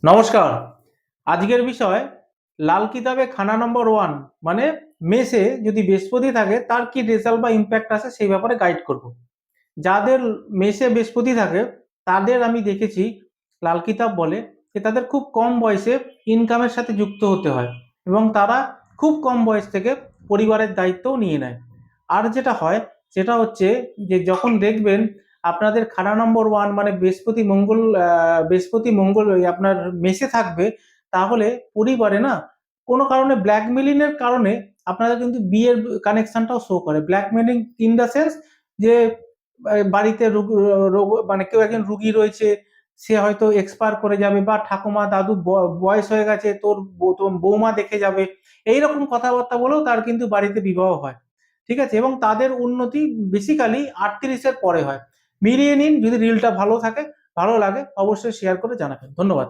নমস্কার। আজকের বিষয় লাল কিতাবে খানা নম্বর 1 মানে মেসে যদি বৃহস্পতি থাকে তার কি রেজাল্ট বা ইমপ্যাক্ট আসে সেই ব্যাপারে গাইড করব। যাদের মেসে বৃহস্পতি থাকে তাদের আমি দেখেছি লাল কিতাব বলে যে তাদের খুব কম বয়সে ইনকামের সাথে যুক্ত হতে হয় এবং তারা খুব কম বয়স থেকে পরিবারের দায়িত্বও নিয়ে নেয়। আর যেটা হয় সেটা হচ্ছে যে যখন দেখবেন আপনাদের খানা নম্বর 1 মানে বৃহস্পতি মঙ্গল ওই আপনার মেসে থাকবে, তাহলে পরিবারে না কোনো কারণে ব্ল্যাকমেলিং এর কারণে আপনাদের কিন্তু বিয়ের কানেকশনটাও শো করে। ব্ল্যাকমেলিং ইন দ্য সেন্স যে বাড়িতে রোগ মানে কেউ একজন রুগী রয়েছে, সে হয়তো এক্সপায়ার করে যাবে বা ঠাকুমা দাদু বয়স হয়ে গেছে, তোর বৌমা দেখে যাবে, এইরকম কথাবার্তা বলেও তার কিন্তু বাড়িতে বিবাহ হয়। ঠিক আছে, এবং তাদের উন্নতি বেসিক্যালি 38-এর পরে হয়। মিলিয়ে নিন, যদি রিলটা ভালো লাগে অবশ্যই শেয়ার করে জানাবেন। ধন্যবাদ।